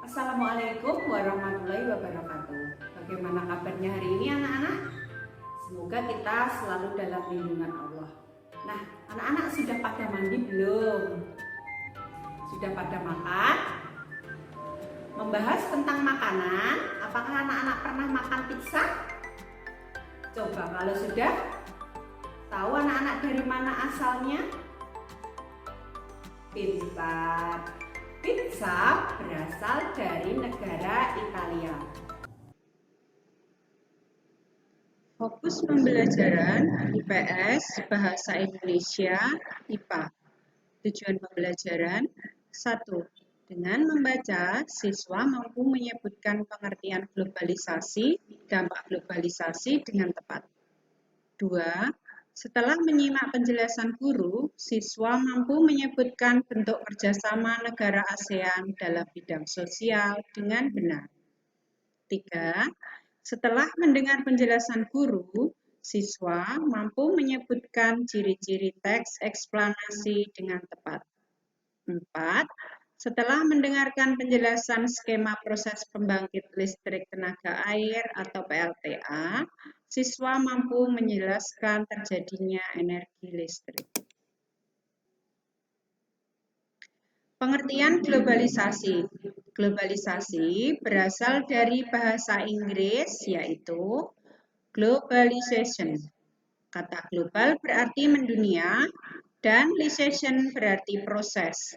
Assalamualaikum warahmatullahi wabarakatuh. Bagaimana kabarnya hari ini anak-anak? Semoga kita selalu dalam lindungan Allah. Nah, anak-anak sudah pada mandi belum? Sudah pada makan? Membahas tentang makanan, apakah anak-anak pernah makan pizza? Coba kalau sudah, tahu anak-anak dari mana asalnya? Pintar. Pizza berasal dari negara Italia. Fokus pembelajaran IPS Bahasa Indonesia IPA. Tujuan pembelajaran 1. Dengan membaca, siswa mampu menyebutkan pengertian globalisasi, dampak globalisasi dengan tepat. 2. Setelah menyimak penjelasan guru, siswa mampu menyebutkan bentuk kerjasama negara ASEAN dalam bidang sosial dengan benar. 3. Setelah mendengar penjelasan guru, siswa mampu menyebutkan ciri-ciri teks eksplanasi dengan tepat. 4. Setelah mendengarkan penjelasan skema proses pembangkit listrik tenaga air atau PLTA, siswa mampu menjelaskan terjadinya energi listrik. Pengertian globalisasi. Globalisasi berasal dari bahasa Inggris yaitu globalization. Kata global berarti mendunia dan lisation berarti proses.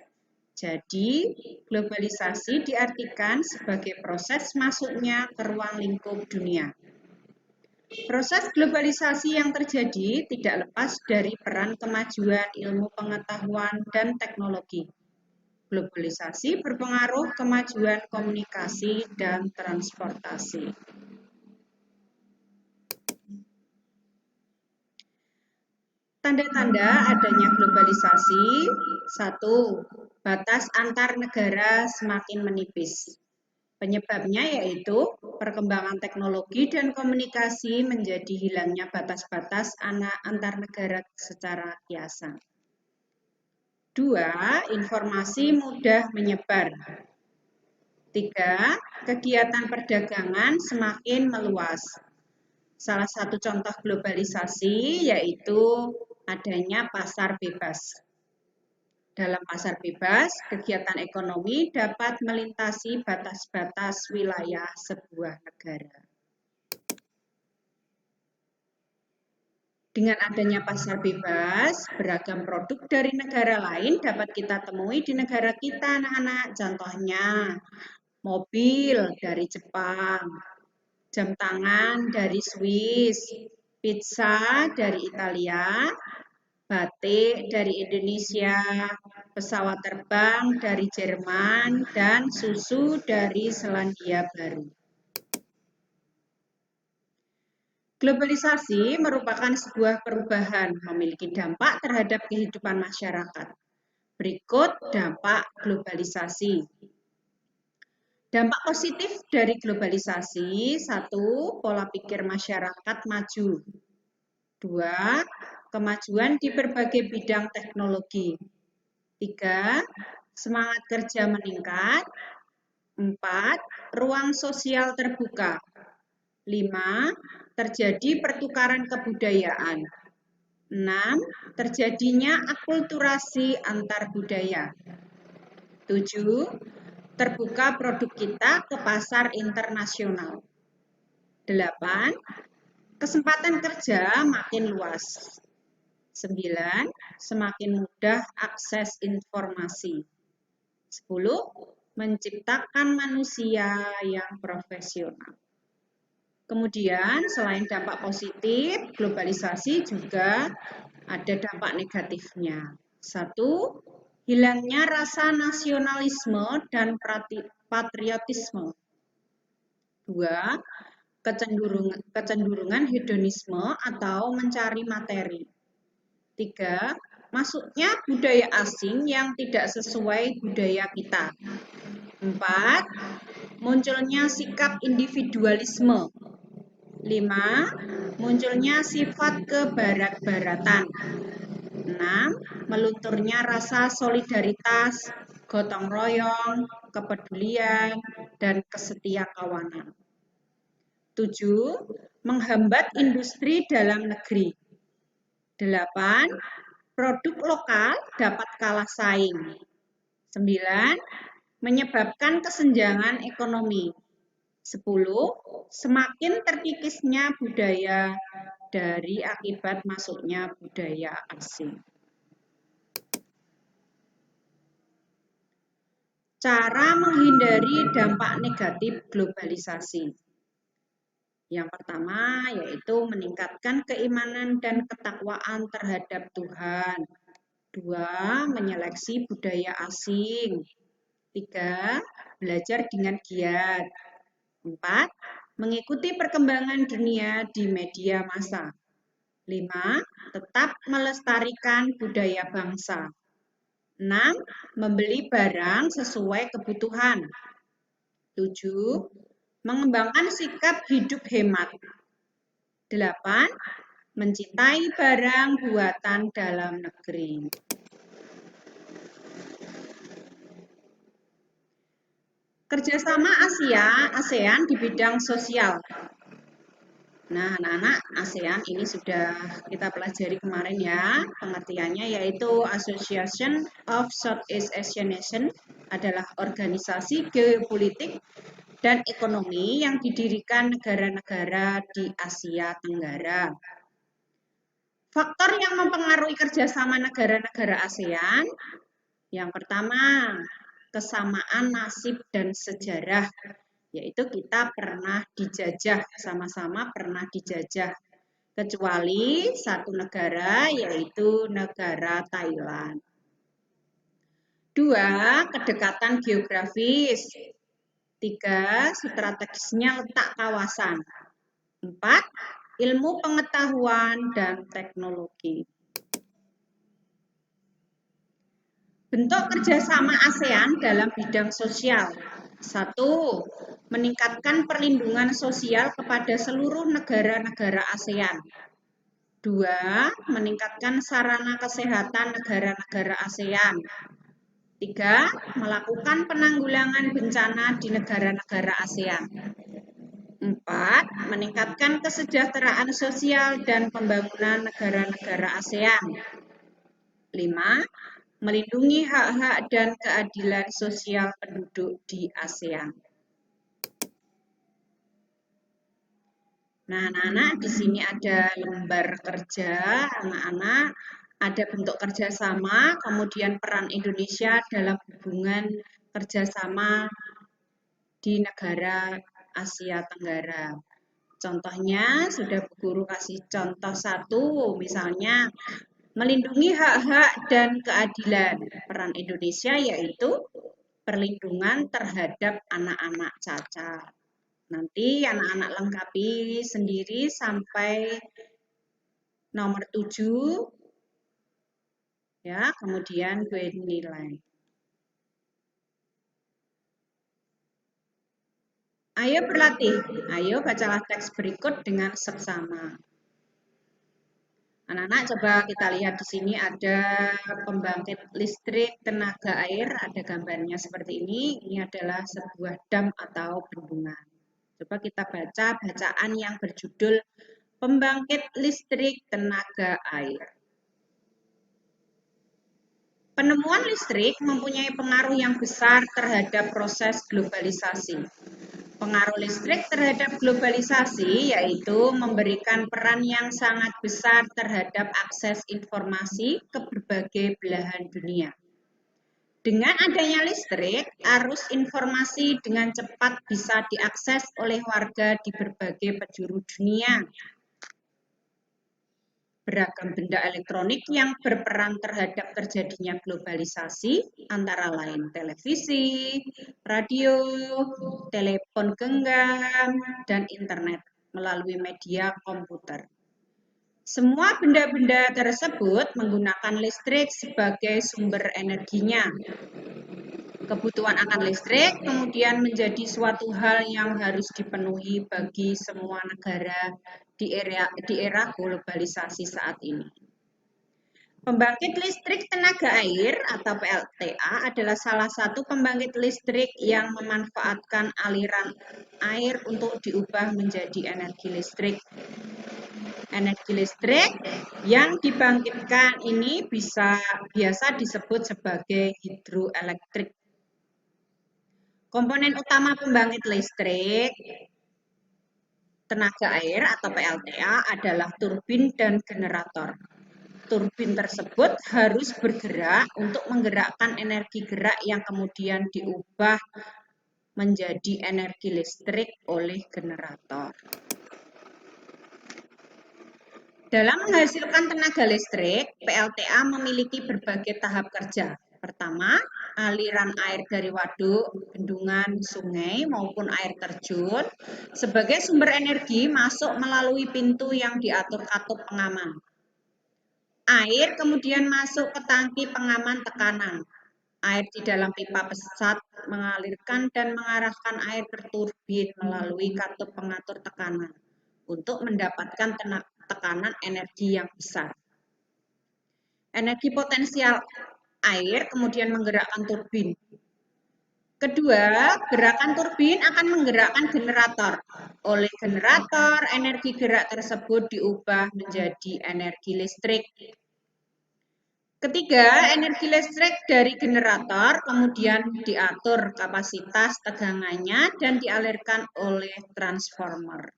Jadi, globalisasi diartikan sebagai proses masuknya ke ruang lingkup dunia. Proses globalisasi yang terjadi tidak lepas dari peran kemajuan ilmu pengetahuan dan teknologi. Globalisasi berpengaruh kemajuan komunikasi dan transportasi. Tanda-tanda adanya globalisasi. 1. Batas antar negara semakin menipis. Penyebabnya yaitu perkembangan teknologi dan komunikasi menjadi hilangnya batas-batas antar negara secara kiasan. 2. Informasi mudah menyebar. 3. Kegiatan perdagangan semakin meluas. Salah satu contoh globalisasi yaitu adanya pasar bebas. Dalam pasar bebas, kegiatan ekonomi dapat melintasi batas-batas wilayah sebuah negara. Dengan adanya pasar bebas, beragam produk dari negara lain dapat kita temui di negara kita, anak-anak. Contohnya, mobil dari Jepang, jam tangan dari Swiss, pizza dari Italia, batik dari Indonesia, pesawat terbang dari Jerman, dan susu dari Selandia Baru. Globalisasi merupakan sebuah perubahan memiliki dampak terhadap kehidupan masyarakat. Berikut dampak globalisasi. Dampak positif dari globalisasi, 1. Pola pikir masyarakat maju. 2. Kemajuan di berbagai bidang teknologi. 3. Semangat kerja meningkat. 4. Ruang sosial terbuka. 5. Terjadi pertukaran kebudayaan. 6. Terjadinya akulturasi antar budaya. 7. Terbuka produk kita ke pasar internasional. 8. Kesempatan kerja makin luas. 9. Semakin mudah akses informasi. 10. Menciptakan manusia yang profesional. Kemudian, selain dampak positif, globalisasi juga ada dampak negatifnya. 1. Hilangnya rasa nasionalisme dan patriotisme. 2. Kecenderungan hedonisme atau mencari materi. 3. Masuknya budaya asing yang tidak sesuai budaya kita. 4. Munculnya sikap individualisme. 5. Munculnya sifat kebarat-baratan. 6. Melunturnya rasa solidaritas, gotong royong, kepedulian, dan kesetiakawanan. 7. Menghambat industri dalam negeri. 8. Produk lokal dapat kalah saing. 9. Menyebabkan kesenjangan ekonomi. 10. Semakin terkikisnya budaya dari akibat masuknya budaya asing. Cara menghindari dampak negatif globalisasi. Yang pertama yaitu meningkatkan keimanan dan ketakwaan terhadap Tuhan. 2. Menyeleksi budaya asing. 3. Belajar dengan giat. 4. Mengikuti perkembangan dunia di media massa. 5. Tetap melestarikan budaya bangsa. 6. Membeli barang sesuai kebutuhan. 7. Mengembangkan sikap hidup hemat. 8. Mencintai barang buatan dalam negeri. Kerjasama ASEAN di bidang sosial. Nah, anak-anak, ASEAN ini sudah kita pelajari kemarin ya. Pengertiannya yaitu Association of Southeast Asian Nations adalah organisasi geopolitik dan ekonomi yang didirikan negara-negara di Asia Tenggara. Faktor yang mempengaruhi kerjasama negara-negara ASEAN, yang pertama, kesamaan nasib dan sejarah, yaitu kita pernah dijajah, sama-sama pernah dijajah, kecuali satu negara, yaitu negara Thailand. 2. Kedekatan geografis. 3. Strategisnya letak kawasan. 4. Ilmu pengetahuan dan teknologi. Bentuk kerjasama ASEAN dalam bidang sosial. 1. Meningkatkan perlindungan sosial kepada seluruh negara-negara ASEAN. 2. Meningkatkan sarana kesehatan negara-negara ASEAN. 3. Melakukan penanggulangan bencana di negara-negara ASEAN. 4. Meningkatkan kesejahteraan sosial dan pembangunan negara-negara ASEAN. 5. Melindungi hak-hak dan keadilan sosial penduduk di ASEAN. Nah, anak-anak, di sini ada lembar kerja, anak-anak, ada bentuk kerjasama, kemudian peran Indonesia dalam hubungan kerjasama di negara Asia Tenggara. Contohnya, sudah Bu Guru kasih contoh 1, misalnya, melindungi hak-hak dan keadilan. Peran Indonesia yaitu perlindungan terhadap anak-anak cacat. Nanti anak-anak lengkapi sendiri sampai nomor 7. Ya, kemudian gue nilai. Ayo berlatih. Ayo bacalah teks berikut dengan seksama. Anak-anak, coba kita lihat di sini ada pembangkit listrik tenaga air, ada gambarnya seperti ini. Ini adalah sebuah dam atau bendungan. Coba kita baca bacaan yang berjudul Pembangkit Listrik Tenaga Air. Penemuan listrik mempunyai pengaruh yang besar terhadap proses globalisasi. Pengaruh listrik terhadap globalisasi yaitu memberikan peran yang sangat besar terhadap akses informasi ke berbagai belahan dunia. Dengan adanya listrik, arus informasi dengan cepat bisa diakses oleh warga di berbagai penjuru dunia. Beragam benda elektronik yang berperan terhadap terjadinya globalisasi, antara lain televisi, radio, telepon genggam, dan internet melalui media komputer. Semua benda-benda tersebut menggunakan listrik sebagai sumber energinya. Kebutuhan akan listrik kemudian menjadi suatu hal yang harus dipenuhi bagi semua negara di era globalisasi saat ini. Pembangkit listrik tenaga air atau PLTA adalah salah satu pembangkit listrik yang memanfaatkan aliran air untuk diubah menjadi energi listrik. Energi listrik yang dibangkitkan ini biasa disebut sebagai hidroelektrik. Komponen utama pembangkit listrik tenaga air atau PLTA adalah turbin dan generator. Turbin tersebut harus bergerak untuk menggerakkan energi gerak yang kemudian diubah menjadi energi listrik oleh generator. Dalam menghasilkan tenaga listrik, PLTA memiliki berbagai tahap kerja. Pertama, aliran air dari waduk, bendungan, sungai, maupun air terjun sebagai sumber energi masuk melalui pintu yang diatur katup pengaman. Air kemudian masuk ke tangki pengaman tekanan. Air di dalam pipa pesat mengalirkan dan mengarahkan air ke turbin melalui katup pengatur tekanan untuk mendapatkan tekanan energi yang besar. Energi potensial air kemudian menggerakkan turbin. Kedua, gerakan turbin akan menggerakkan generator. Oleh generator, energi gerak tersebut diubah menjadi energi listrik. Ketiga, energi listrik dari generator kemudian diatur kapasitas tegangannya dan dialirkan oleh transformer.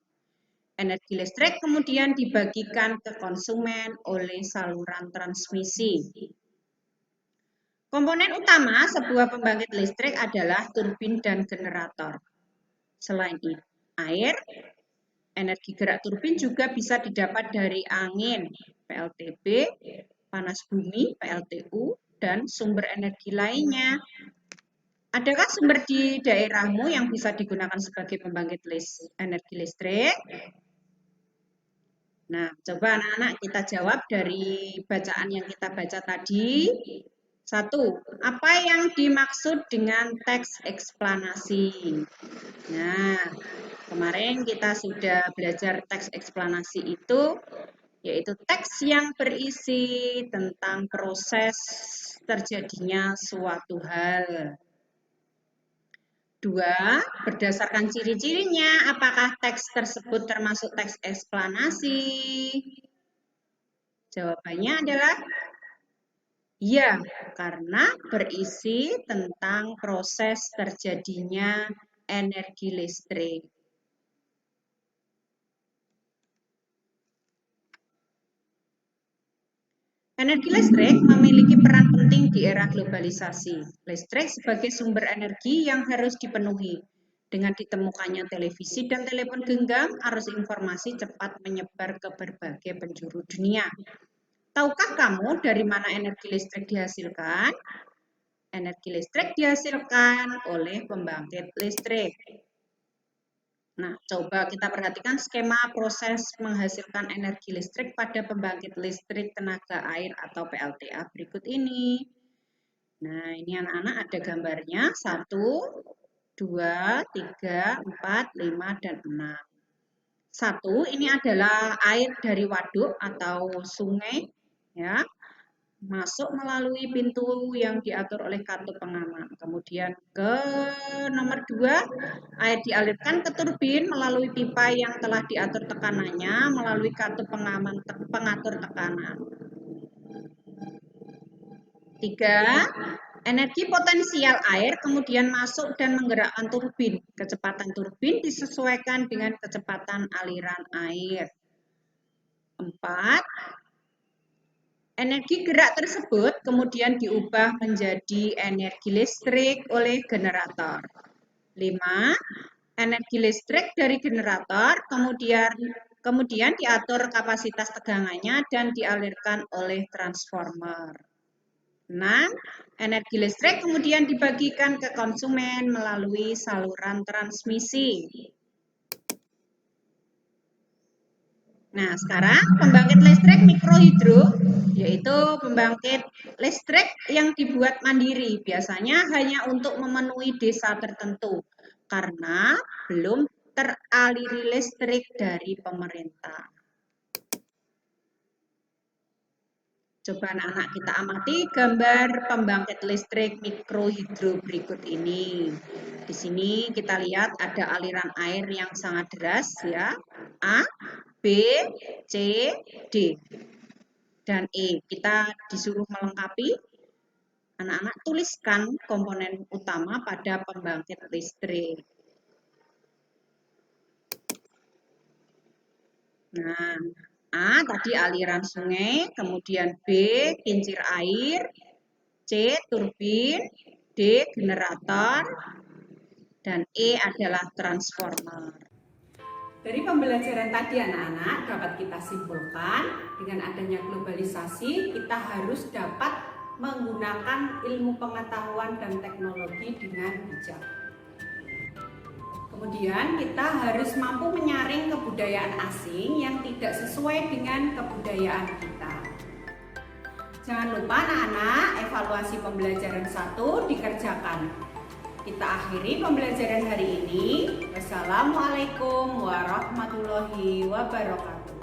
Energi listrik kemudian dibagikan ke konsumen oleh saluran transmisi. Komponen utama sebuah pembangkit listrik adalah turbin dan generator. Selain itu, air, energi gerak turbin juga bisa didapat dari angin, PLTB, panas bumi, PLTU, dan sumber energi lainnya. Adakah sumber di daerahmu yang bisa digunakan sebagai pembangkit energi listrik? Nah, coba anak-anak kita jawab dari bacaan yang kita baca tadi. 1. Apa yang dimaksud dengan teks eksplanasi? Nah, kemarin kita sudah belajar teks eksplanasi itu, yaitu teks yang berisi tentang proses terjadinya suatu hal. 2. Berdasarkan ciri-cirinya, apakah teks tersebut termasuk teks eksplanasi? Jawabannya adalah ya, karena berisi tentang proses terjadinya energi listrik. Energi listrik memiliki peran penting di era globalisasi. Listrik sebagai sumber energi yang harus dipenuhi. Dengan ditemukannya televisi dan telepon genggam, arus informasi cepat menyebar ke berbagai penjuru dunia. Tahukah kamu dari mana energi listrik dihasilkan? Energi listrik dihasilkan oleh pembangkit listrik. Nah, coba kita perhatikan skema proses menghasilkan energi listrik pada pembangkit listrik tenaga air atau PLTA berikut ini. Nah, ini anak-anak ada gambarnya. 1, 2, 3, 4, 5, dan 6. 1, ini adalah air dari waduk atau sungai, ya, masuk melalui pintu yang diatur oleh katup pengaman. Kemudian ke nomor 2, air dialirkan ke turbin melalui pipa yang telah diatur tekanannya melalui katup pengaman pengatur tekanan. 3, energi potensial air kemudian masuk dan menggerakkan turbin. Kecepatan turbin disesuaikan dengan kecepatan aliran air. 4, energi gerak tersebut kemudian diubah menjadi energi listrik oleh generator. 5, energi listrik dari generator kemudian diatur kapasitas tegangannya dan dialirkan oleh transformer. 6, energi listrik kemudian dibagikan ke konsumen melalui saluran transmisi. Nah, sekarang pembangkit listrik mikrohidro, yaitu pembangkit listrik yang dibuat mandiri, biasanya hanya untuk memenuhi desa tertentu, karena belum teraliri listrik dari pemerintah. Coba anak-anak kita amati gambar pembangkit listrik mikrohidro berikut ini. Di sini kita lihat ada aliran air yang sangat deras ya. A, B, C, D, dan E. Kita disuruh melengkapi. Anak-anak tuliskan komponen utama pada pembangkit listrik. Nah, A tadi aliran sungai, kemudian B kincir air, C turbin, D generator, dan E adalah transformer. Dari pembelajaran tadi anak-anak dapat kita simpulkan dengan adanya globalisasi kita harus dapat menggunakan ilmu pengetahuan dan teknologi dengan bijak. Kemudian kita harus mampu menyaring kebudayaan asing yang tidak sesuai dengan kebudayaan kita. Jangan lupa anak-anak, evaluasi pembelajaran 1 dikerjakan. Kita akhiri pembelajaran hari ini. Wassalamualaikum warahmatullahi wabarakatuh.